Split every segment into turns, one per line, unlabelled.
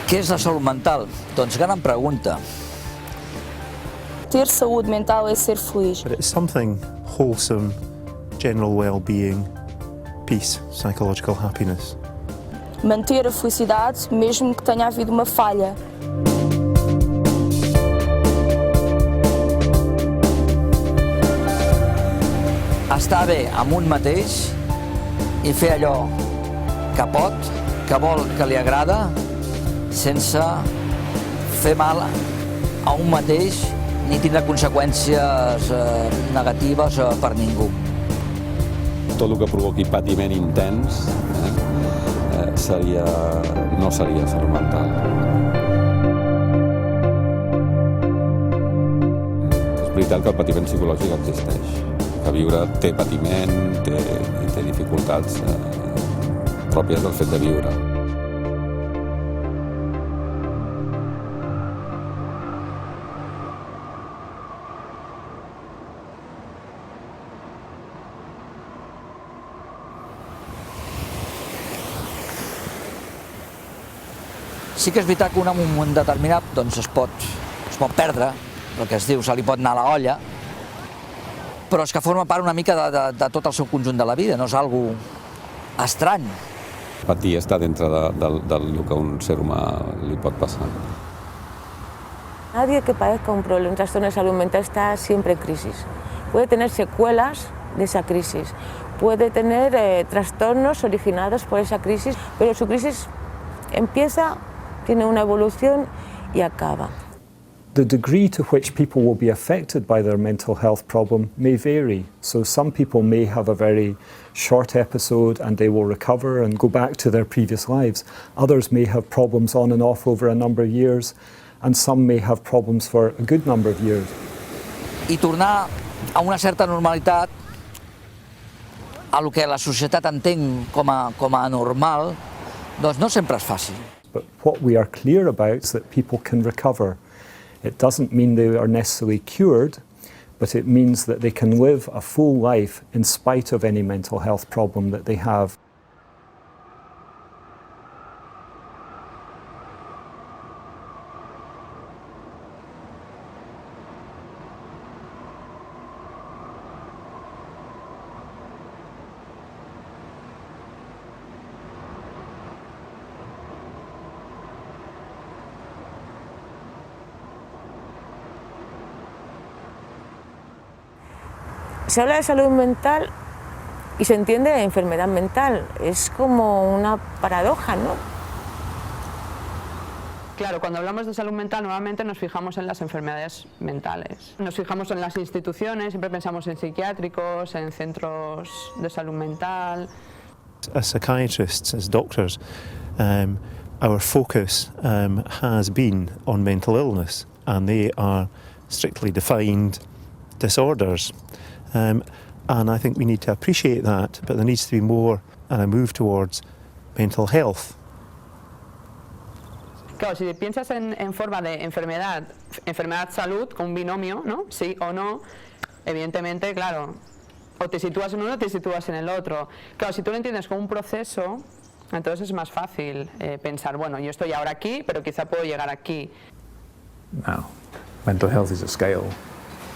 Què és la salut mental? Doncs gran pregunta.
Ter saúde mental é ser feliz.
But it's something wholesome, general well-being, peace, psychological happiness.
Manter a felicidade mesmo que tenha havido uma falha.
Estar bé amb un mateix i fer allò que pot, que vol, que li agrada, sense fer mal a un mateix ni tindre conseqüències negatives per ningú.
Tot el que provoqui patiment intens no seria salut mental. És veritat que el patiment psicològic existeix, que viure té patiment i té dificultats pròpies del fet de viure.
Sí que és veritat que un en un moment determinat doncs es pot perdre, el que es diu, se li pot anar a la olla, però és que forma part una mica de tot el seu conjunt de la vida, no és algo estrany.
Patir està dintre del que a un ser humà li pot passar.
Nadie que padezca un problema, un trastorno de salud mental está siempre en crisis. Puede tener secuelas de esa crisis, puede tener trastornos originados por esa crisis, pero su crisis empieza, tiene una evolución y acaba.
The degree to which people will be affected by their mental health problem may vary. So some people may have a very short episode and they will recover and go back to their previous lives. Others may have problems on and off over a number of years, and some may have problems for a good number of years.
I tornar a una certa normalitat, a lo que la societat entén com a normal, doncs no sempre és fàcil.
But what we are clear about is that people can recover. It doesn't mean they are necessarily cured, but it means that they can live a full life in spite of any mental health problem that they have.
Se habla de salud mental y se entiende de enfermedad mental. Es como una paradoja, ¿no?
Claro, cuando hablamos de salud mental normalmente nos fijamos en las enfermedades mentales. Nos fijamos en las instituciones, siempre pensamos en psiquiátricos, en centros de salud mental.
As psychiatrists, as doctors, our focus has been on mental illness, and they are strictly defined disorders. And I think we need to appreciate that, but there needs to be more and a move towards mental health.
Claro, si piensas en forma de enfermedad-salud, con un binomio, ¿no? Sí o no, evidentemente, claro, o te sitúas en uno o te sitúas en el otro. Claro, si tú lo entiendes como un proceso, entonces es más fácil pensar, bueno, yo estoy ahora aquí, pero quizá puedo llegar aquí.
Now, mental health is a scale.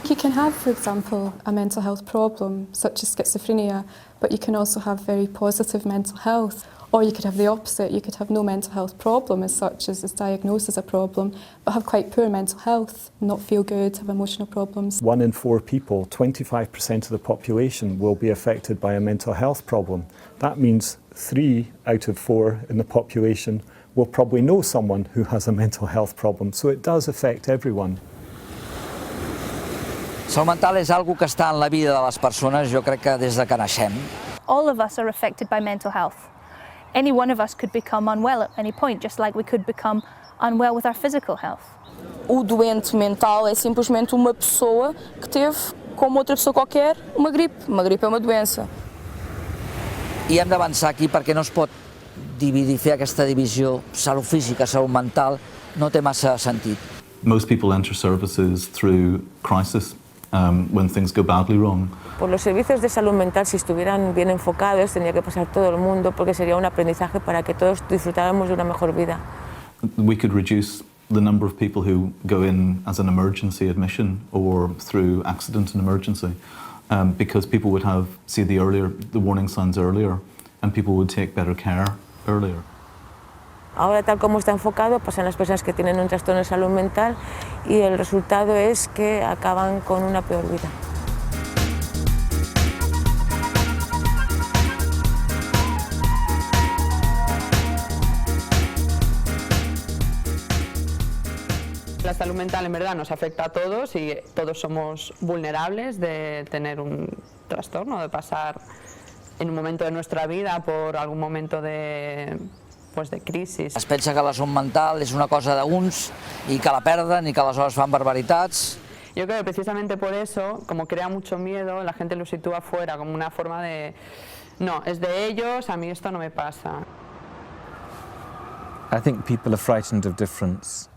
You can have, for example, a mental health problem, such as schizophrenia, but you can also have very positive mental health. Or you could have the opposite, you could have no mental health problem as such as diagnosed as a problem, but have quite poor mental health, not feel good, have emotional problems.
1 in 4 people, 25% of the population, will be affected by a mental health problem. That means 3 out of 4 in the population will probably know someone who has a mental health problem, so it does affect everyone.
Salut mental és algo que està en la vida de les persones, jo crec que des de que naixem.
All of us are affected by mental health. Any one of us could become unwell at any point, just like we could become unwell with our physical health.
O doente mental é simplesmente uma pessoa que teve, como outra pessoa qualquer, uma gripe. Uma gripe é uma doença.
I hem d'avançar aquí perquè no es pot dividir, fer aquesta divisió salut física, salut mental, no té massa sentit.
Most people enter services through crisis. When things go badly wrong.
Por los servicios de salud mental, si estuvieran bien enfocados, tendría que pasar todo el mundo porque sería un aprendizaje para que todos disfrutáramos de una mejor vida.
We could reduce the number of people who go in as an emergency admission or through accident and emergency, because people would see the warning signs earlier, and people would take better care earlier.
Ahora, tal como está enfocado, pasan las personas que tienen un trastorno de salud mental y el resultado es que acaban con una peor vida.
La salud mental en verdad nos afecta a todos y todos somos vulnerables de tener un trastorno, de pasar en un momento de nuestra vida por algún momento de crisis.
Es pensa que la salut mental és una cosa d'uns i que la perden i que aleshores fan barbaritats.
Yo creo que precisamente por eso, como crea mucho miedo, la gente lo sitúa fuera, como una forma de, no, es de ellos, a mí esto no me pasa.
I think people are frightened of difference.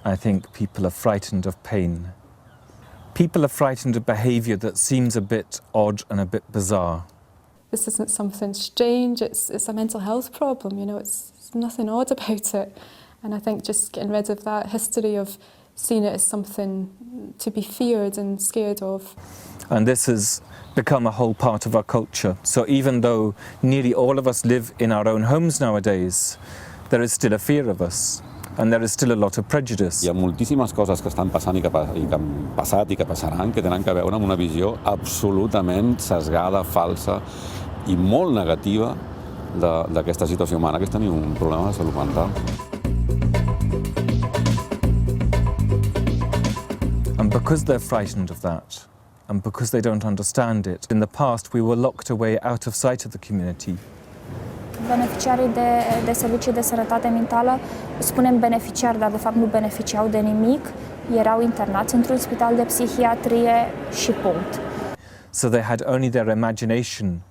I think people are frightened of pain. People are frightened of behaviour that seems a bit odd and a bit bizarre.
This isn't something strange, it's a mental health problem, you know, it's nothing odd about it. And I think just getting rid of that history of seeing it as something to be feared and scared of.
And this has become a whole part of our culture. So even though nearly all of us live in our own homes nowadays, there is still a fear of us. And there is still a lot of prejudice.
Hi ha moltíssimes coses que estan passant i que han passat i que passaran que tenen a veure amb una visió absolutament sesgada, falsa i molt negativa d'aquesta situació humana, que és tenir un problema de salut mental.
And because they're frightened of that, and because they don't understand it, in the past we were locked away out of sight of the community.
Beneficiarii de servicii de sănătate mentală, spunem beneficiari, dar de fapt nu beneficiau de nimic, erau internați într-un spital de psihiatrie și punct.
So they had only their imagination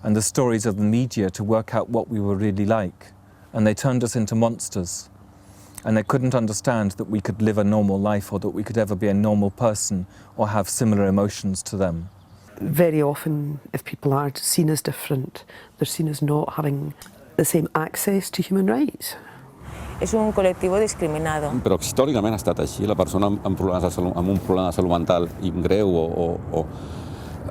and the stories of the media to work out what we were really like, and they turned us into monsters. And they couldn't understand that we could live a normal life or that we could ever be a normal person or have similar emotions to them.
Very often, if people are seen as different, they're seen as not having the same access to human rights.
És un col·lectiu discriminado.
Però històricament ha estat així. La persona amb un problema de salut mental greu o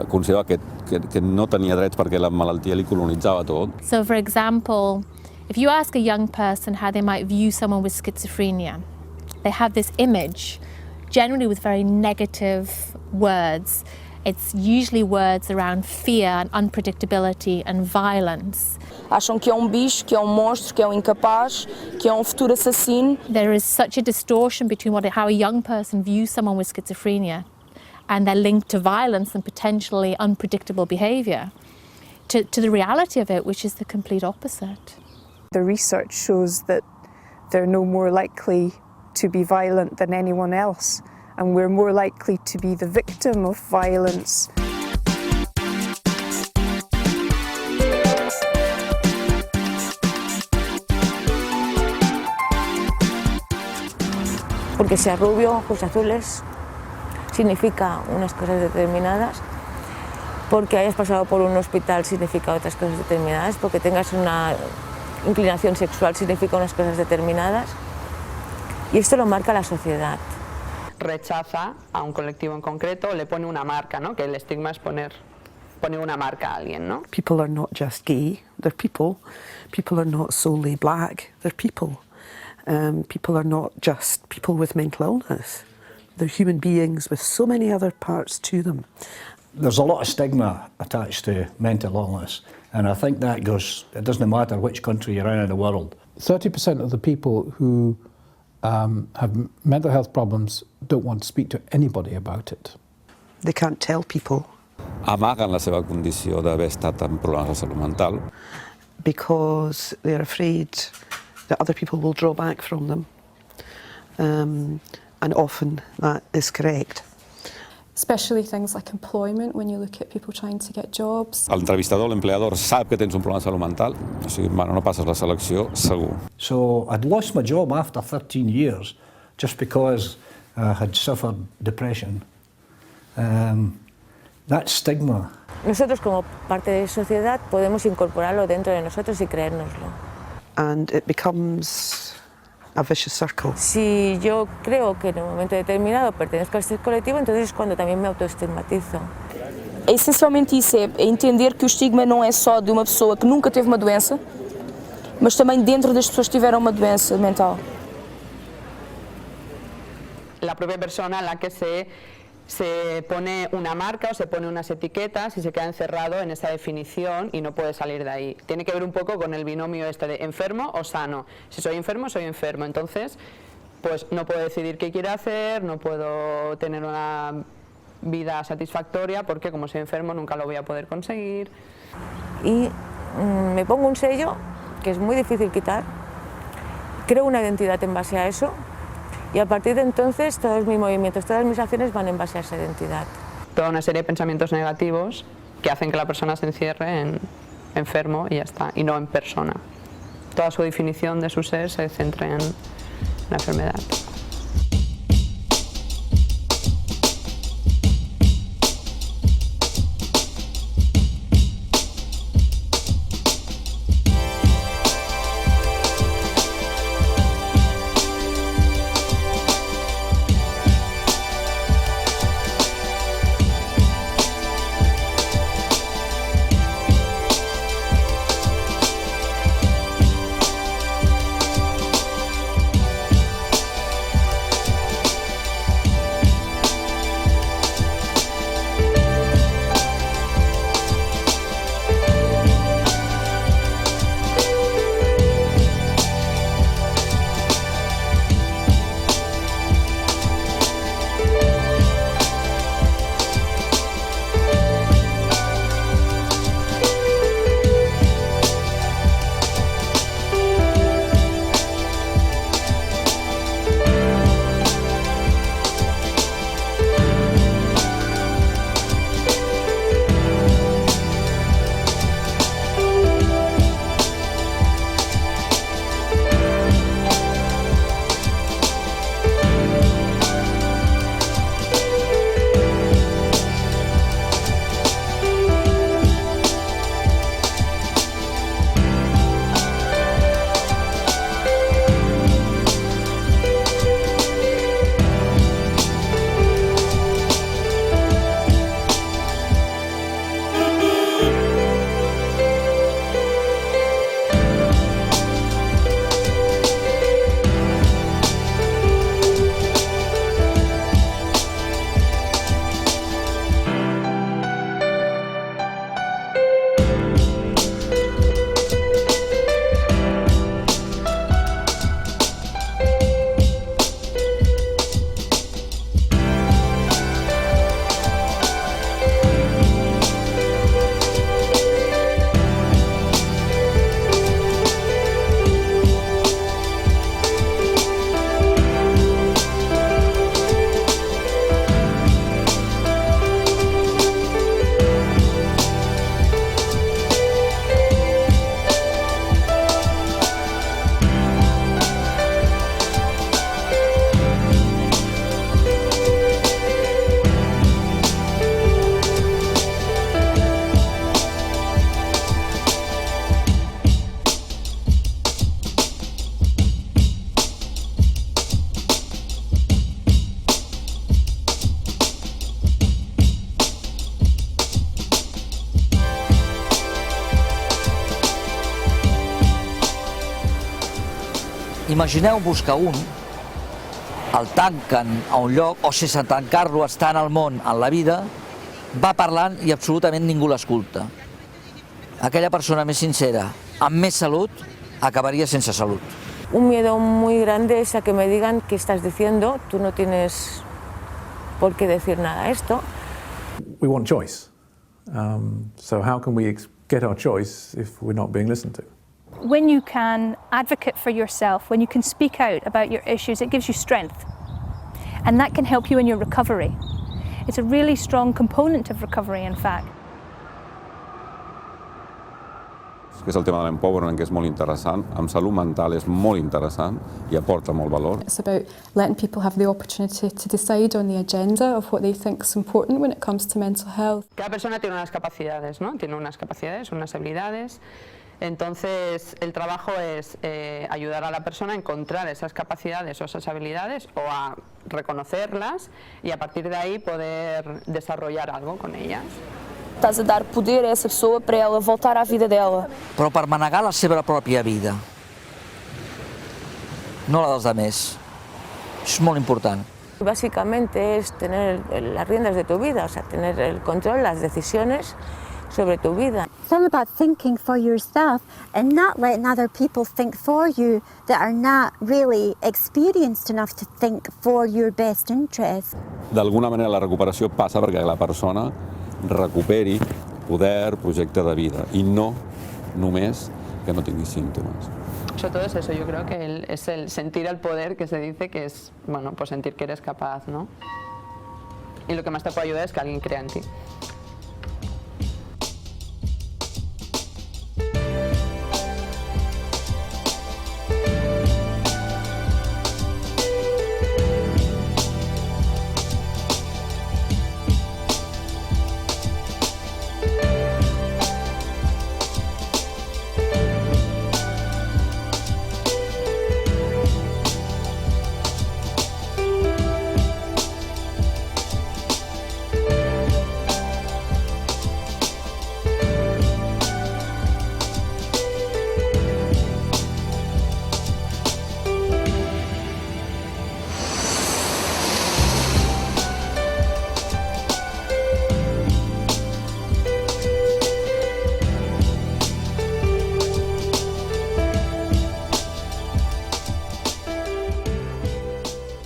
considerava que no tenia drets perquè la malaltia li colonitzava tot.
So, for example, if you ask a young person how they might view someone with schizophrenia, they have this image, generally with very negative words. It's usually words around fear and unpredictability and violence.
Acham que é bicho, que é monstro, que é incapaz, que é futuro assassino.
There is such a distortion between how a young person views someone with schizophrenia and their link to violence and potentially unpredictable behaviour, to the reality of it, which is the complete opposite.
The research shows that they're no more likely to be violent than anyone else, and we're more likely to be the victim of violence.
Porque seas rubio, ojos azules, significa unas cosas determinadas. Porque hayas pasado por un hospital significa otras cosas determinadas. Porque tengas una inclinación sexual significa unas cosas determinadas. Y esto lo marca la sociedad.
Rechaza a un colectivo en concreto, le pone una marca, ¿no? Que el estigma es poner una marca a alguien, ¿no?
People are not just gay, they're people. People are not solely black, they're people. People are not just people with mental illness. They're human beings with so many other parts to them.
There's a lot of stigma attached to mental illness, and I think that it doesn't matter which country you're in the world.
30% of the people who have mental health problems don't want to speak to anybody about it.
They can't tell people.
Amaguen la seva condició d'haver estat amb problemes de salut mental.
Because they're afraid that other people will draw back from them. And often that is correct.
Especially things like employment, when you look at people trying to get jobs.
L'entrevistador, l'empleador, sap que tens un problema de salut mental, o sigui, no passes la selecció, segur.
So I'd lost my job after 13 years just because I had suffered depression. That stigma.
Nosotros como parte de sociedad podemos incorporarlo dentro de nosotros y creérnoslo.
And it becomes a vicious circle.
Si yo creo que en un momento determinado pertenezco a este colectivo, entonces es cuando también me autoestigmatizo.
É essencialmente isso, é entender que o estigma não é só de uma pessoa que nunca teve uma doença, mas também dentro das pessoas que tiveram uma doença mental.
La propia persona a la que se pone una marca o se pone unas etiquetas y se queda encerrado en esa definición y no puede salir de ahí. Tiene que ver un poco con el binomio este de enfermo o sano. Si soy enfermo, soy enfermo. Entonces, pues no puedo decidir qué quiero hacer, no puedo tener una vida satisfactoria porque como soy enfermo nunca lo voy a poder conseguir.
Y me pongo un sello que es muy difícil quitar, creo una identidad en base a eso y a partir de entonces todos mis movimientos, todas mis acciones van en base a esa identidad.
Toda una serie de pensamientos negativos que hacen que la persona se encierre en enfermo y ya está, y no en persona. Toda su definición de su ser se centra en la enfermedad.
Imagineu-vos que el tanquen a un lloc, o sense tancar-lo està en el món, en la vida, va parlant i absolutament ningú l'escolta. Aquella persona més sincera, amb més salut, acabaria sense salut.
Un miedo muy grande es a que me digan qué estás diciendo, tú no tienes por qué decir nada a esto.
We want choice. So how can we get our choice if we're not being listened to?
When you can advocate for yourself, when you can speak out about your issues, it gives you strength. And that can help you in your recovery. It's a really strong component of recovery, in fact.
Que és el tema de l'empowerment, que és molt interessant. Amb salut mental és molt interessant i aporta molt valor.
It's about letting people have the opportunity to decide on the agenda of what they think is important when it comes to mental health.
Cada persona tiene unas capacidades, ¿no? Tiene unas capacidades, unas habilidades. Entonces, el trabajo es ayudar a la persona a encontrar esas capacidades o esas habilidades o a reconocerlas y a partir de ahí poder desarrollar algo con ellas.
Estás a dar poder a essa pessoa para ela voltar à vida dela.
Però per manegar la seva pròpia vida, no la dels altres. Això és molt important.
Básicamente es tener las riendas de tu vida, o sea, tener el control, las decisiones sobre tu vida.
It's all about thinking for yourself and not letting other people think for you that are not really experienced enough to think for your best interest.
D'alguna manera la recuperació passa perquè la persona recuperi poder, projecte de vida i no només que no tingui símptomes.
Sobre todo es eso, yo creo que es el sentir el poder que se dice que es, bueno, pues sentir que eres capaz, ¿no? Y lo que más te puede ayudar es que alguien crea en ti.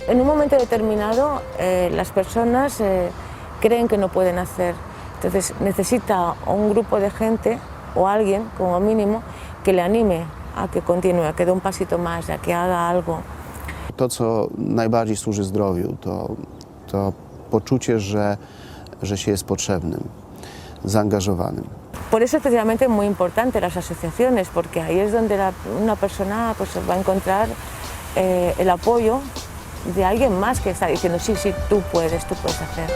En un momento determinado, las personas creen que no pueden hacer. Entonces necesita un grupo de gente o alguien, como mínimo, que le anime a que continúe, a que dé un pasito más, a que haga algo.
To, co najbardziej służy zdrowiu, to poczucie, że się jest potrzebnym, zaangażowanym.
Por eso es precisamente muy importante las asociaciones, porque ahí es donde una persona pues, va a encontrar el apoyo de alguien más que está diciendo sí, sí, tú puedes hacer.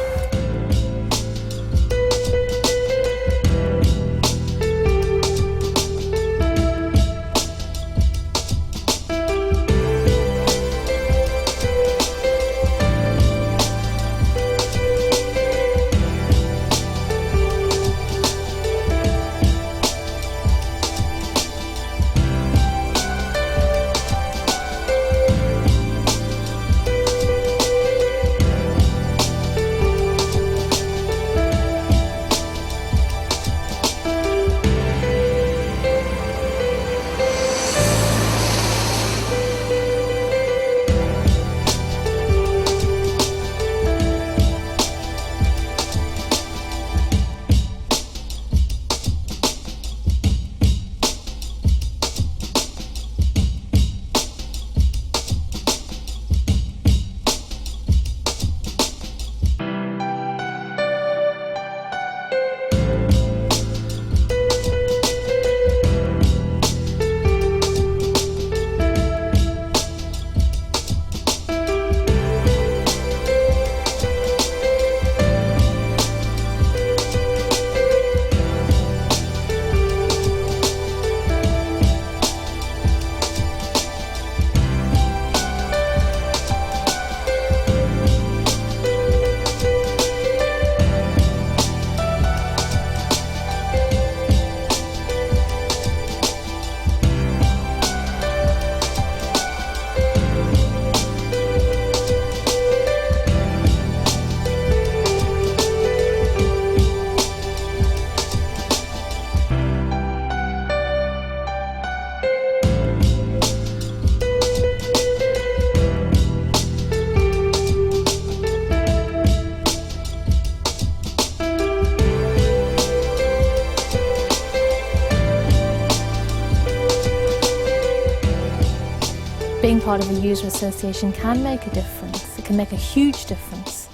Being part of a user association can make a difference. It can make a huge difference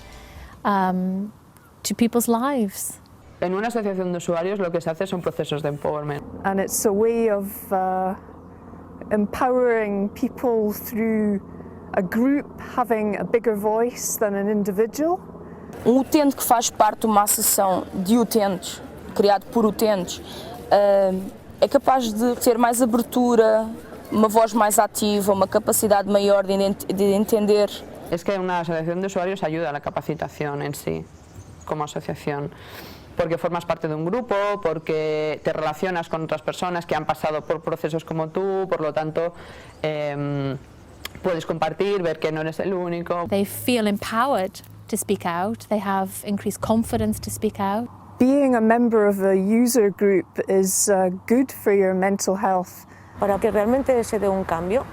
to people's lives.
En una asociación de usuarios lo que se hace son procesos de empowerment.
And it's a way of empowering people through a group having a bigger voice than an individual.
Utente que faz parte de uma associação de utentes, criado por utentes, é capaz de ter mais abertura, uma voz mais ativa, uma capacidade maior de entender.
Es que una asociación de usuarios ayuda a la capacitación en sí, como asociación. Porque formas parte de un grupo, porque te relacionas con otras personas que han pasado por procesos como tú, por lo tanto puedes compartir, ver que no eres el único.
They feel empowered to speak out, they have increased confidence to speak out.
Being a member of a user group is good for your mental health.
Para que realmente se dé un cambio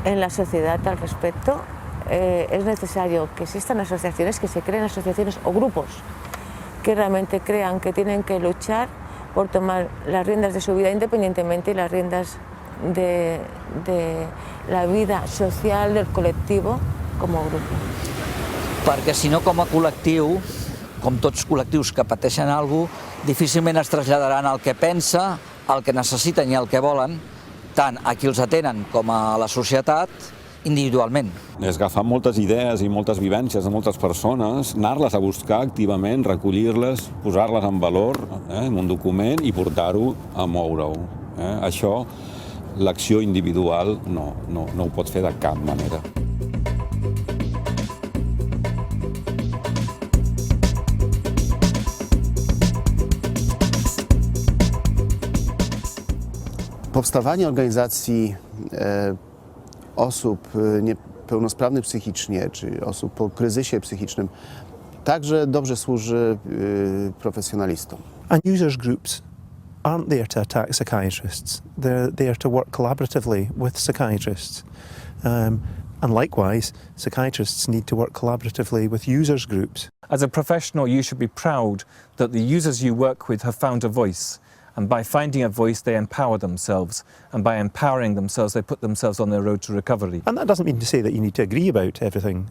en la sociedad al respecto, es necesario que existan asociaciones, que se creen asociaciones o grupos que realmente crean que tienen que luchar por tomar las riendas de su vida independientemente y las riendas de la vida social del col·lectiu com a grup.
Perquè si no, com a col·lectiu, com tots col·lectius que pateixen alguna cosa, difícilment es traslladaran el que pensa, el que necessiten i el que volen, tant a qui els atenen com a la societat, individualment.
És agafar moltes idees i moltes vivències de moltes persones, anar-les a buscar activament, recollir-les, posar-les en valor en un document i portar-ho a moure-ho. Això, l'acció individual no ho pot fer de cap manera.
Powstawanie organizacji osób niepełnosprawnych psychicznie, czy osób po kryzysie psychicznym, także dobrze służy profesjonalistom.
And users groups aren't there to attack psychiatrists. They're there to work collaboratively with psychiatrists. And likewise, psychiatrists need to work collaboratively with users groups.
As a professional, you should be proud that the users you work with have found a voice. And by finding a voice, they empower themselves. And by empowering themselves, they put themselves on their road to recovery.
And that doesn't mean to say that you need to agree about everything.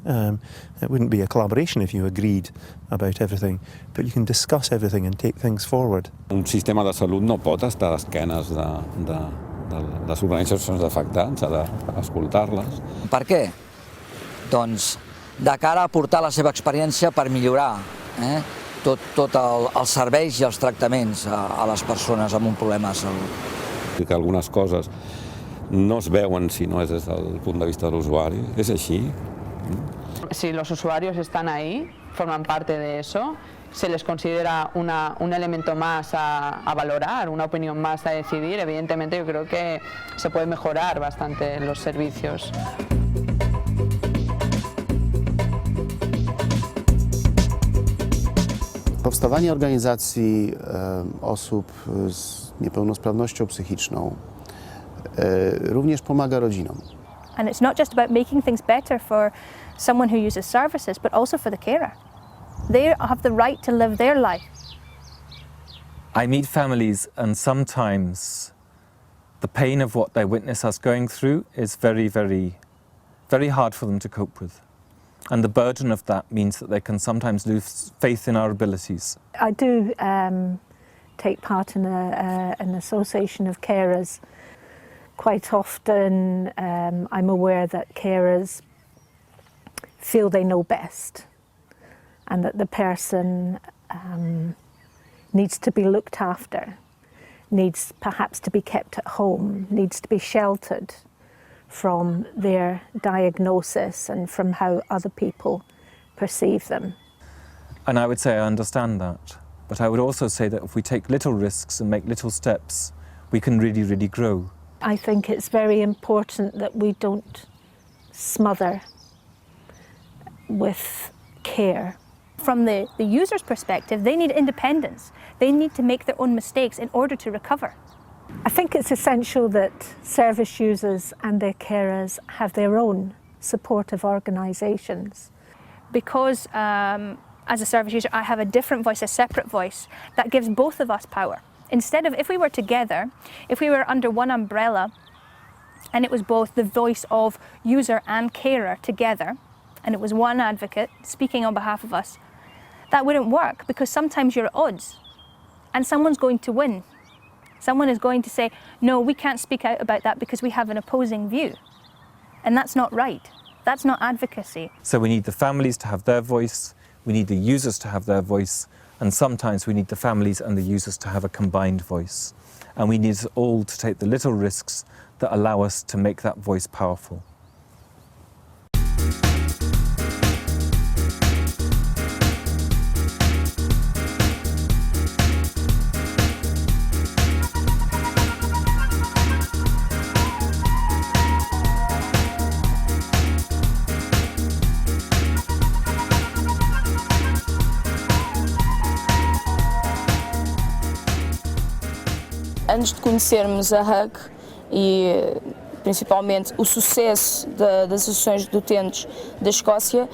It wouldn't be a collaboration if you agreed about everything. But you can discuss everything and take things forward.
Un sistema de salut no pot estar a esquenes de les organitzacions d'afectats, ha d'escoltar-les.
Per què? Doncs de cara a aportar la seva experiència per millorar tot els serveis i els tractaments a les persones amb un problema de salut.
I que algunes coses no es veuen si no és des del punt de vista de l'usuari. És així.
Si los usuarios están ahí, forman parte de eso, se les considera un elemento más a valorar, una opinión más a decidir, evidentemente yo creo que se puede mejorar bastante los servicios.
Powstawanie organizacji osób z niepełnosprawnością psychiczną również pomaga rodzinom.
And it's not just about making things better for someone who uses services, but also for the carer. They have the right to live their life.
I meet families, and sometimes the pain of what they witness us going through is very, very, very hard for them to cope with. And the burden of that means that they can sometimes lose faith in our abilities.
I do take part in an association of carers. Quite often I'm aware that carers feel they know best and that the person needs to be looked after, needs perhaps to be kept at home, needs to be sheltered from their diagnosis and from how other people perceive them.
And I would say I understand that, but I would also say that if we take little risks and make little steps, we can really, really grow.
I think it's very important that we don't smother with care.
From the user's perspective, they need independence. They need to make their own mistakes in order to recover.
I think it's essential that service users and their carers have their own supportive organisations.
Because as a service user, I have a different voice, a separate voice, that gives both of us power. Instead of, if we were together, if we were under one umbrella, and it was both the voice of user and carer together, and it was one advocate speaking on behalf of us, that wouldn't work, because sometimes you're at odds, and someone's going to win. Someone is going to say, no, we can't speak out about that because we have an opposing view. And that's not right. That's not advocacy.
So we need the families to have their voice, we need the users to have their voice, and sometimes we need the families and the users to have a combined voice. and we need us all to take the little risks that allow us to make that voice powerful.
Antes de conhecermos a HUG e principalmente o sucesso das associações de utentes da Escócia,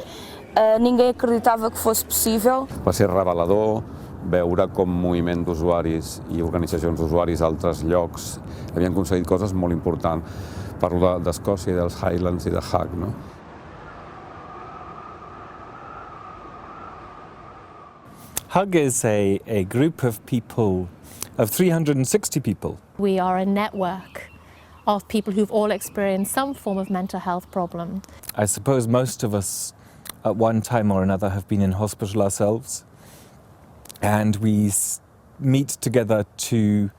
ninguém acreditava que fosse possível.
Va ser revelador veure com moviment d'usuaris i organitzacions d'usuaris a altres llocs havien aconseguit coses molt importants. Parlo d'Escòcia i dels Highlands i de HUG, no?
HUG is a group of people, of 360 people.
We are a network of people who've all experienced some form of mental health problem.
I suppose most of us at one time or another have been in hospital ourselves, and we meet together to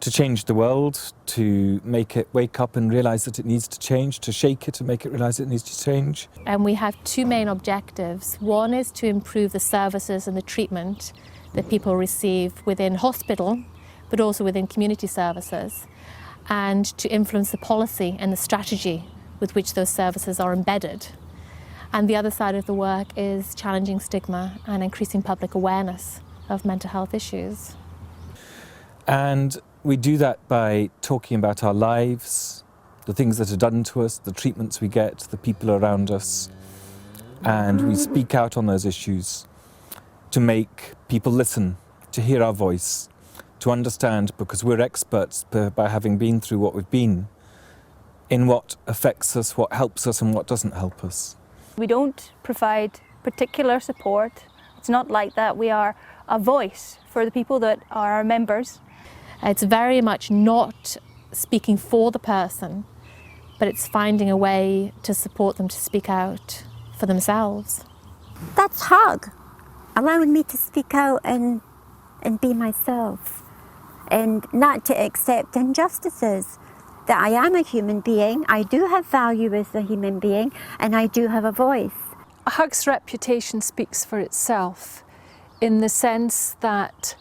change the world, to make it wake up and realise that it needs to change, to shake it and make it realise it needs to change.
And we have two main objectives. One is to improve the services and the treatment that people receive within hospital, but also within community services, and to influence the policy and the strategy with which those services are embedded. And the other side of the work is challenging stigma and increasing public awareness of mental health issues.
And we do that by talking about our lives, the things that are done to us, the treatments we get, the people around us, and we speak out on those issues to make people listen, to hear our voice, to understand, because we're experts by having been through what we've been, in what affects us, what helps us and what doesn't help us.
We don't provide particular support. It's not like that. We are a voice for the people that are our members.
It's very much not speaking for the person, but it's finding a way to support them to speak out for themselves.
That's HUG, allowing me to speak out and be myself, and not to accept injustices. That I am a human being, I do have value as a human being, and I do have a voice.
HUG's reputation speaks for itself in the sense that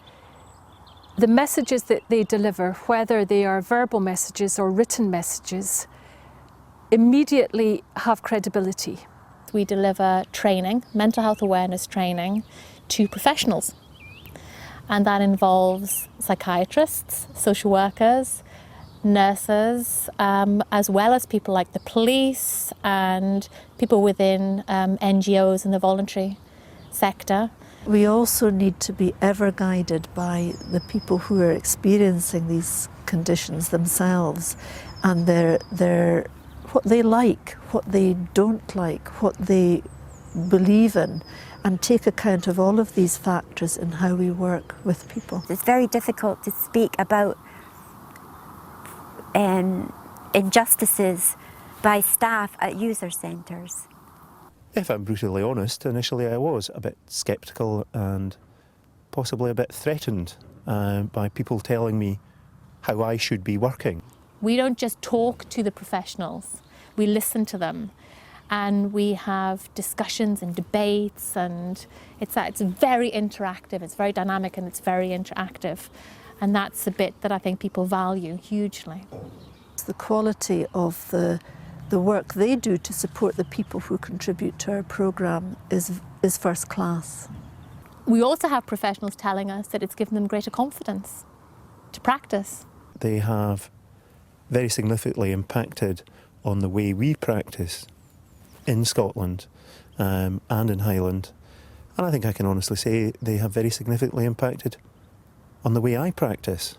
the messages that they deliver, whether they are verbal messages or written messages, immediately have credibility.
We deliver training, mental health awareness training, to professionals. And that involves psychiatrists, social workers, nurses, as well as people like the police and people within NGOs and the voluntary sector.
We also need to be ever guided by the people who are experiencing these conditions themselves, and their what they like, what they don't like, what they believe in, and take account of all of these factors in how we work with people.
It's very difficult to speak about injustices by staff at user centres.
If I'm brutally honest, initially I was a bit sceptical and possibly a bit threatened by people telling me how I should be working.
We don't just talk to the professionals, we listen to them, and we have discussions and debates, and it's very interactive, it's very dynamic and it's very interactive, and that's the bit that I think people value hugely.
The quality of the work they do to support the people who contribute to our programme is first class.
We also have professionals telling us that it's given them greater confidence to practice.
They have very significantly impacted on the way we practice in Scotland and in Highland. And I think I can honestly say they have very significantly impacted on the way I practice.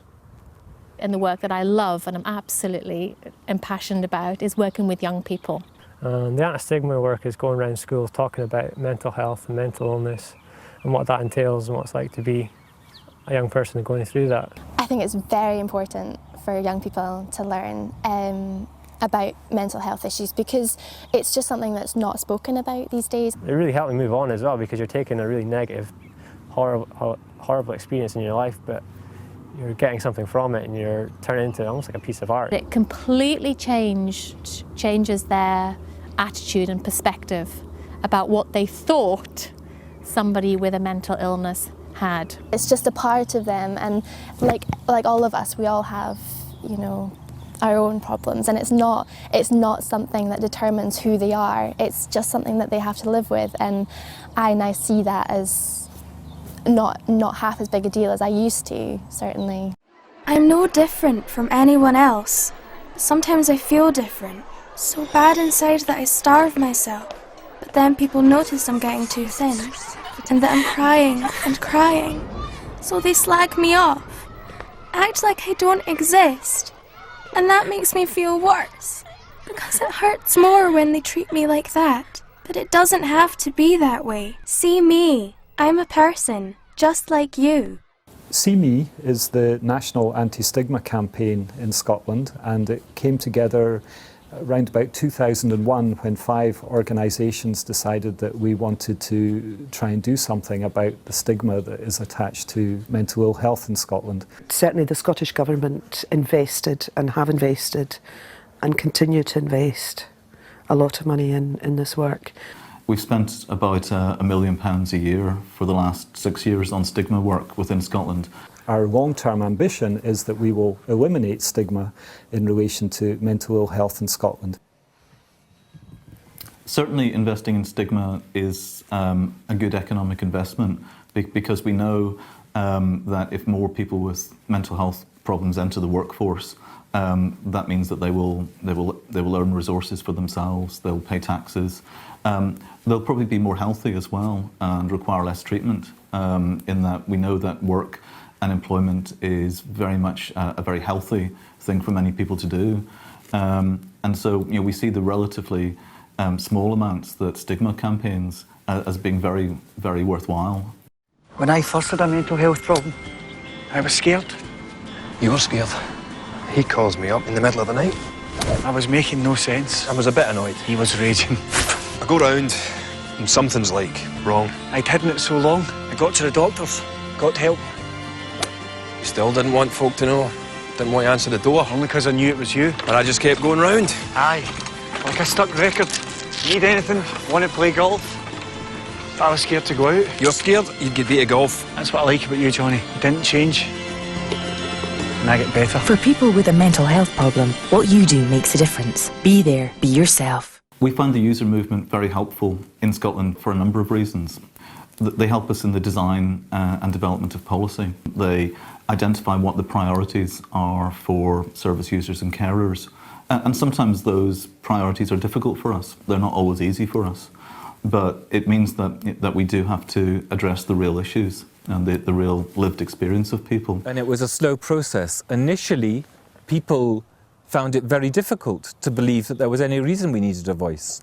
And the work that I love and I'm absolutely impassioned about is working with young people.
The anti-stigma work is going around schools talking about mental health and mental illness and what that entails and what it's like to be a young person going through that.
I think it's very important for young people to learn about mental health issues, because it's just something that's not spoken about these days.
It really helped me move on as well, because you're taking a really negative, horrible experience in your life, but you're getting something from it and you're turning it into almost like a piece of art.
It completely changes their attitude and perspective about what they thought somebody with a mental illness had.
It's just a part of them, and like all of us, we all have, you know, our own problems, and it's not something that determines who they are. It's just something that they have to live with, and I now see that as not half as big a deal as I used to, certainly.
I'm no different from anyone else. Sometimes I feel different, so bad inside that I starve myself. But then people notice I'm getting too thin, and that I'm crying and crying. So they slag me off, act like I don't exist. And that makes me feel worse, because it hurts more when they treat me like that. But it doesn't have to be that way. See me. I'm a person, just like you.
See Me is the national anti-stigma campaign in Scotland, and it came together around about 2001 when 5 organisations decided that we wanted to try and do something about the stigma that is attached to mental ill health in Scotland.
Certainly the Scottish Government invested and have invested and continue to invest a lot of money in this work.
We've spent about £1 million a year for the last 6 years on stigma work within Scotland.
Our long-term ambition is that we will eliminate stigma in relation to mental ill health in Scotland.
Certainly investing in stigma is a good economic investment because we know that if more people with mental health problems enter the workforce, that means that they will earn resources for themselves, they'll pay taxes, they'll probably be more healthy as well and require less treatment, in that we know that work and employment is very much a very healthy thing for many people to do. And so, you know, we see the relatively small amounts that stigma campaigns as being very, very worthwhile.
When I first had a mental health problem, I was scared.
You were scared? He calls me up in the middle of the night.
I was making no sense.
I was a bit annoyed.
He was raging.
I go round and something's like wrong.
I'd hidden it so long. I got to the doctors, got help.
You still didn't want folk to know? Didn't want to answer the door?
Only because I knew it was you.
And I just kept going round?
Aye, like a stuck record. Need anything, want to play golf. But I was scared to go out.
You're scared? You'd get beat at golf.
That's what I like about you, Johnny. You didn't change. And I get better.
For people with a mental health problem, what you do makes a difference. Be there, be yourself.
We find the user movement very helpful in Scotland for a number of reasons. They help us in the design and development of policy. They identify what the priorities are for service users and carers. And sometimes those priorities are difficult for us. They're not always easy for us. But it means that we do have to address the real issues and the real lived experience of people.
And it was a slow process. Initially, people found it very difficult to believe that there was any reason we needed a voice.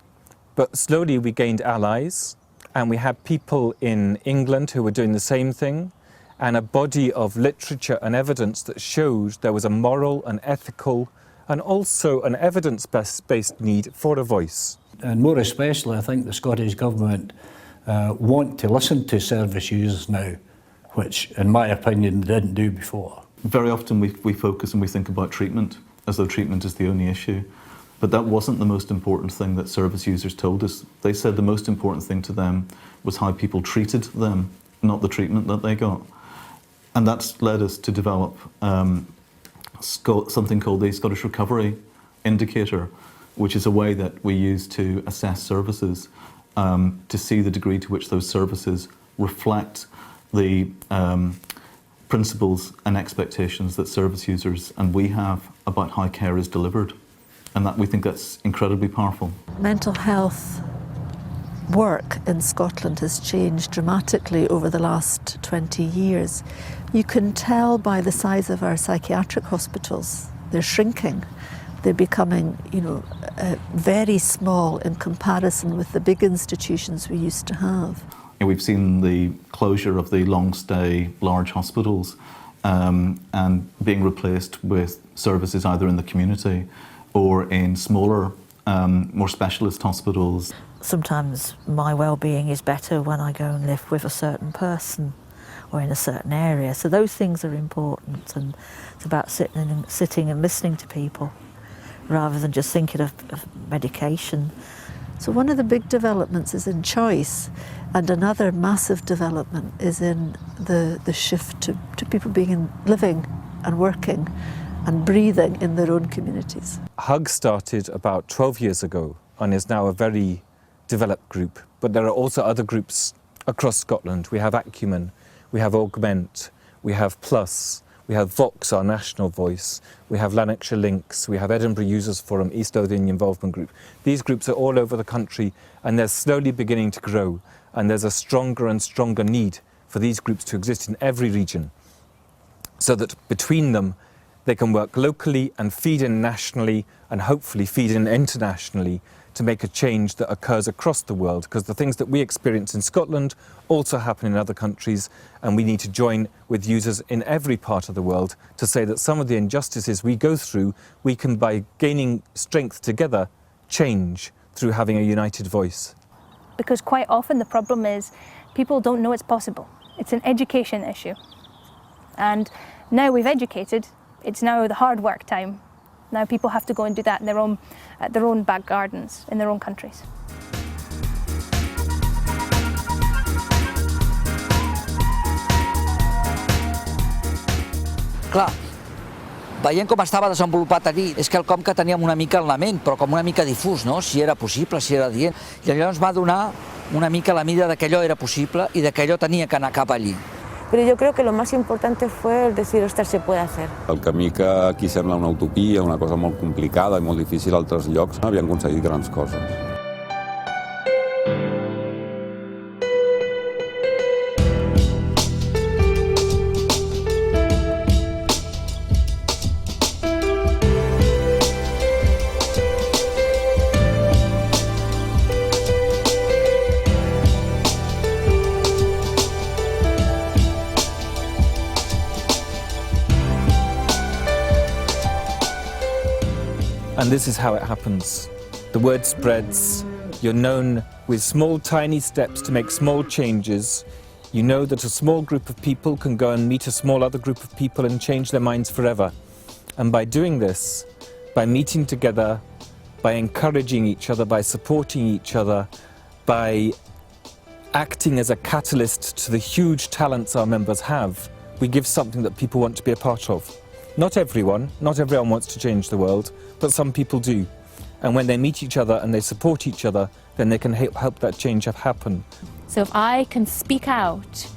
But slowly we gained allies, and we had people in England who were doing the same thing, and a body of literature and evidence that showed there was a moral and ethical and also an evidence-based need for a voice.
And more especially, I think the Scottish Government want to listen to service users now, which, in my opinion, they didn't do before.
Very often we focus and we think about treatment, as though treatment is the only issue. But that wasn't the most important thing that service users told us. They said the most important thing to them was how people treated them, not the treatment that they got. And that's led us to develop something called the Scottish Recovery Indicator, which is a way that we use to assess services, to see the degree to which those services reflect the principles and expectations that service users and we have about how care is delivered. And that we think that's incredibly powerful.
Mental health work in Scotland has changed dramatically over the last 20 years. You can tell by the size of our psychiatric hospitals. They're shrinking. They're becoming, very small in comparison with the big institutions we used to have.
We've seen the closure of the long-stay large hospitals and being replaced with services either in the community or in smaller, more specialist hospitals.
Sometimes my well-being is better when I go and live with a certain person, or in a certain area. So those things are important, and it's about sitting and listening to people rather than just thinking of medication. So one of the big developments is in choice, and another massive development is in the shift to people living and working and breathing in their own communities.
HUG started about 12 years ago and is now a very developed group, but there are also other groups across Scotland. We have Acumen, we have Augment, we have Plus, we have Vox, our national voice, we have Lanarkshire Links, we have Edinburgh Users Forum, East Lothian Involvement Group. These groups are all over the country and they're slowly beginning to grow, and there's a stronger and stronger need for these groups to exist in every region, so that between them they can work locally and feed in nationally and hopefully feed in internationally to make a change that occurs across the world, because the things that we experience in Scotland also happen in other countries, and we need to join with users in every part of the world to say that some of the injustices we go through, we can, by gaining strength together, change through having a united voice.
Because quite often the problem is people don't know it's possible. It's an education issue. And now we've educated, it's now the hard work time. Now people have to go and do that in their own back gardens, in their own countries.
Clar, veient com estava desenvolupat aquí, és quelcom que teníem una mica en la ment, però com una mica difús, no? Si era possible, si era dient. I allò ens va donar una mica la mida que allò era possible i que allò tenia que anar cap allí.
Pero yo creo que lo más importante fue el decir, ostras, se puede hacer.
El camí que aquí sembla una utopia, una cosa molt complicada i molt difícil a altres llocs, havien aconseguit grans coses.
And this is how it happens. The word spreads, you're known with small, tiny steps to make small changes. You know that a small group of people can go and meet a small other group of people and change their minds forever. And by doing this, by meeting together, by encouraging each other, by supporting each other, by acting as a catalyst to the huge talents our members have, we give something that people want to be a part of. Not everyone wants to change the world, but some people do. And when they meet each other and they support each other, then they can help that change happen.
So if I can speak out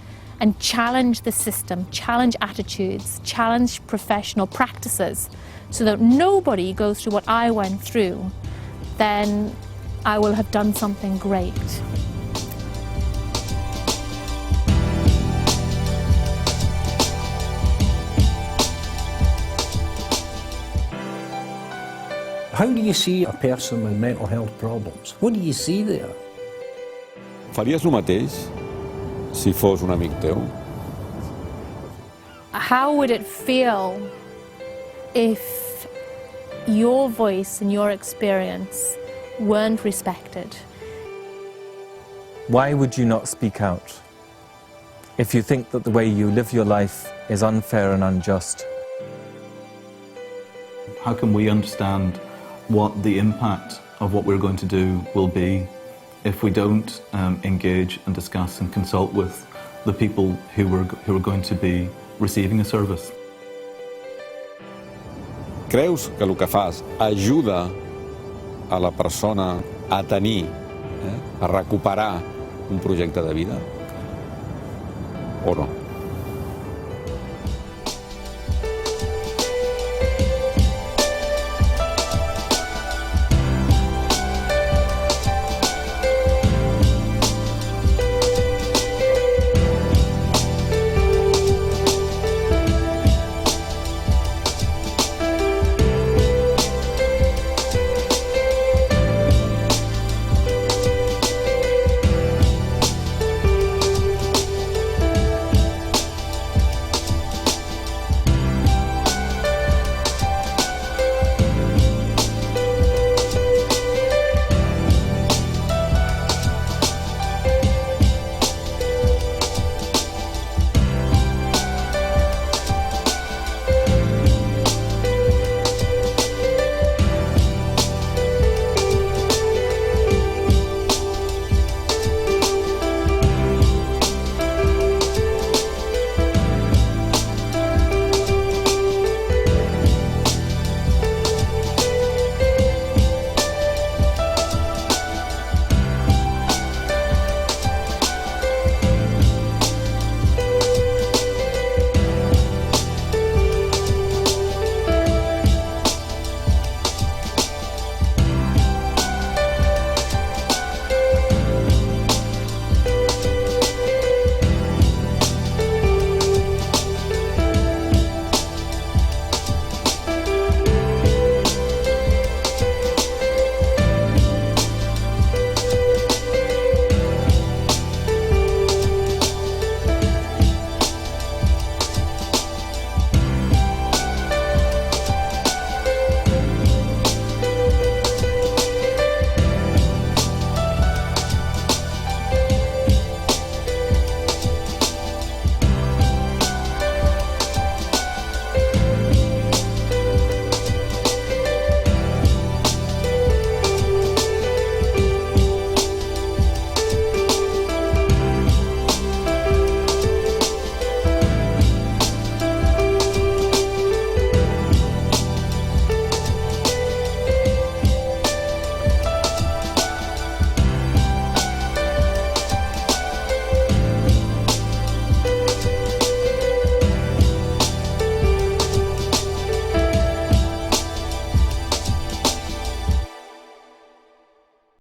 and challenge the system, challenge attitudes, challenge professional practices, so that nobody goes through what I went through, then I will have done something great.
How do you see a person with mental health problems? What do you see there?
Faries el mateix si fos un amic teu?
How would it feel if your voice and your experience weren't respected?
Why would you not speak out if you think that the way you live your life is unfair and unjust?
How can we understand what the impact of what we're going to do will be if we don't engage and discuss and consult with the people who are going to be receiving a service?
Creus que el que fas ajuda a la persona a tenir, a recuperar un projecte de vida? O no?